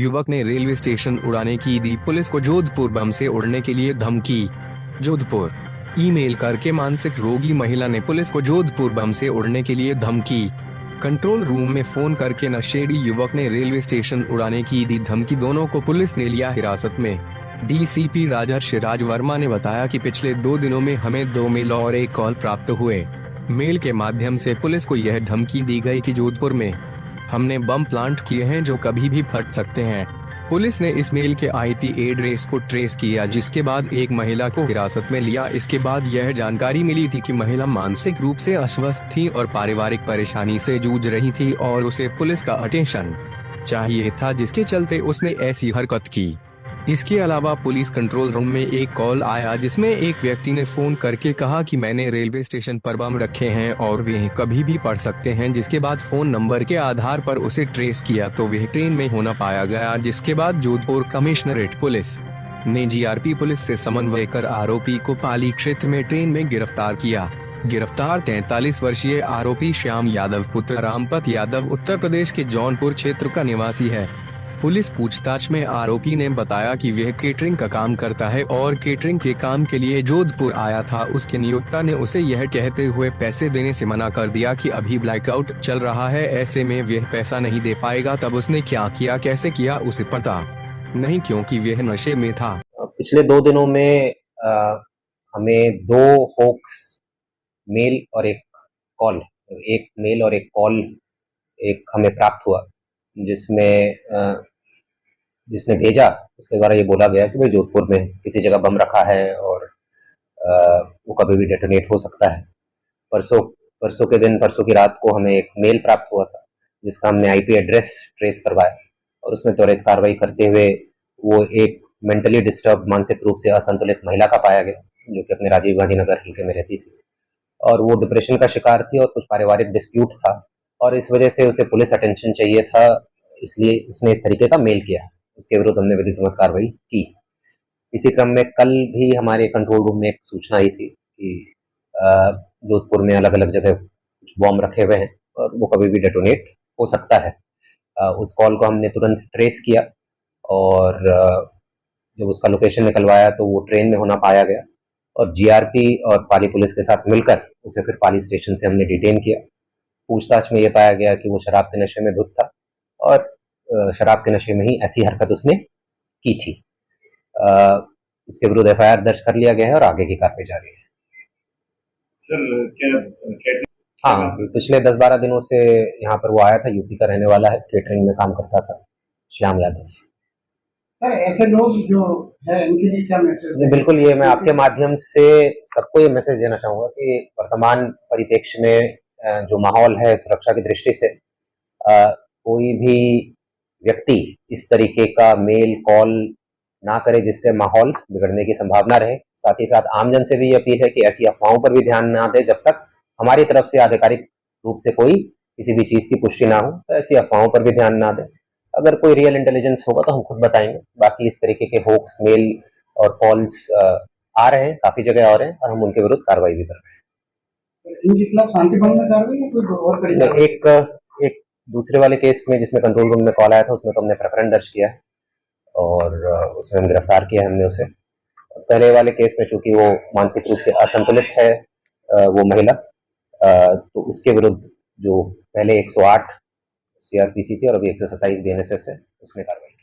युवक ने railway station उड़ाने की दी पुलिस को जोधपुर बम से उड़ने के लिए धमकी। जोधपुर ईमेल करके मानसिक रोगी महिला ने पुलिस को जोधपुर बम से उड़ने के लिए धमकी। कंट्रोल रूम में फोन करके नशेड़ी युवक ने रेलवे स्टेशन उड़ाने की दी धमकी। दोनों को पुलिस ने लिया हिरासत में। डीसीपी राजर्षि राज वर्मा ने बताया कि पिछले 2 दिनों में हमें 2 मेल और 1 कॉल प्राप्त हुए। मेल के माध्यम से पुलिस को यह धमकी दी गई कि जोधपुर में हमने बम प्लांट किए हैं जो कभी भी फट सकते हैं। पुलिस ने इस मेल के आईपी एड्रेस को ट्रेस किया, जिसके बाद एक महिला को हिरासत में लिया। इसके बाद यह जानकारी मिली थी कि महिला मानसिक रूप से अस्वस्थ थी और पारिवारिक परेशानी से जूझ रही थी और उसे पुलिस का अटेंशन चाहिए था, जिसके चलते उसने ऐसी हरकत की। इसके अलावा पुलिस कंट्रोल रूम में एक कॉल आया जिसमें एक व्यक्ति ने फोन करके कहा कि मैंने रेलवे स्टेशन पर बम रखे हैं और वे कभी भी पड़ सकते हैं। जिसके बाद फोन नंबर के आधार पर उसे ट्रेस किया तो वह ट्रेन में होना पाया गया। जिसके बाद जोधपुर कमिश्नरेट पुलिस ने जीआरपी पुलिस से समन्वय कर आरोपी को पाली क्षेत्र में ट्रेन में गिरफ्तार किया। गिरफ्तार 43 वर्षीय आरोपी श्याम यादव पुत्र रामपत यादव उत्तर प्रदेश के जौनपुर क्षेत्र का निवासी है। पुलिस पूछताछ में आरोपी ने बताया कि वह केटरिंग का काम करता है और केटरिंग के काम के लिए जोधपुर आया था। उसके नियोक्ता ने उसे यह कहते हुए पैसे देने से मना कर दिया कि अभी ब्लैकआउट चल रहा है, ऐसे में वह पैसा नहीं दे पाएगा। तब उसने क्या किया, कैसे किया, उसे पता नहीं क्योंकि वह नशे में था। पिछले 2 दिनों में हमें 2 होक्स मेल और एक कॉल एक हमें प्राप्त हुआ, जिसने भेजा उसके द्वारा ये बोला गया कि भाई जोधपुर में किसी जगह बम रखा है और वो कभी भी डेटोनेट हो सकता है। परसों की रात को हमें एक मेल प्राप्त हुआ था जिसका हमने आईपी एड्रेस ट्रेस करवाया और उसमें त्वरित कार्रवाई करते हुए वो एक मेंटली डिस्टर्ब, मानसिक रूप से असंतुलित महिला का पाया गया जो कि अपने राजीव गांधी नगर हल्के में रहती थी और वो डिप्रेशन का शिकार थी और कुछ पारिवारिक डिस्प्यूट था और इस वजह से उसे पुलिस अटेंशन चाहिए था, इसलिए उसने इस तरीके का मेल किया। उसके विरुद्ध हमने विधि सम्मत कार्रवाई की। इसी क्रम में कल भी हमारे कंट्रोल रूम में एक सूचना आई थी कि जोधपुर में अलग अलग जगह कुछ बॉम्ब रखे हुए हैं और वो कभी भी डेटोनेट हो सकता है। उस कॉल को हमने तुरंत ट्रेस किया और जब उसका लोकेशन निकलवाया तो वो ट्रेन में होना पाया गया और जीआरपी और पाली पुलिस के साथ मिलकर उसे फिर पाली स्टेशन से हमने डिटेन किया। पूछताछ में ये पाया गया कि वो शराब के नशे में धुत था और शराब के नशे में ही ऐसी हरकत उसने की थी। इसके विरुद्ध एफआईआर दर्ज कर लिया गया है और आगे की कार्रवाई जारी है। सर हाँ, पिछले 10-12 दिनों से यहाँ पर वो आया था, यूपी का रहने वाला है, केटरिंग में काम करता था, श्याम यादव। सर ऐसे लोग जो है इनके लिए क्या मैसेज? बिल्कुल, ये मैं आपके माध्यम से सबको ये मैसेज देना चाहूंगा कि वर्तमान परिप्रेक्ष्य में जो माहौल है सुरक्षा की दृष्टि से कोई भी व्यक्ति इस तरीके का मेल कॉल ना करे जिससे माहौल बिगड़ने की संभावना रहे। साथ ही साथ आमजन से भी ये अपील है कि ऐसी अफवाहों पर भी ध्यान ना दे जब तक हमारी तरफ से आधिकारिक रूप से कोई किसी भी चीज की पुष्टि ना हो, तो ऐसी अफवाहों पर भी ध्यान ना दे। अगर कोई रियल इंटेलिजेंस होगा तो हम खुद बताएंगे। बाकी इस तरीके के होक्स मेल और कॉल्स आ रहे हैं, काफी जगह आ रहे हैं और हम उनके विरुद्ध कार्रवाई भी कर रहे हैं। इनके खिलाफ शांति भंग में कार्रवाई या कोई और कड़ी? एक दूसरे वाले केस में जिसमें कंट्रोल रूम में कॉल आया था उसमें तो हमने प्रकरण दर्ज किया है और उसमें हम गिरफ्तार किया है हमने उसे। पहले वाले केस में चूंकि वो मानसिक रूप से असंतुलित है वो महिला, तो उसके विरुद्ध जो पहले 108 सीआरपीसी थी और अभी 127 बीएनएसएस है, उसमें कार्रवाई की।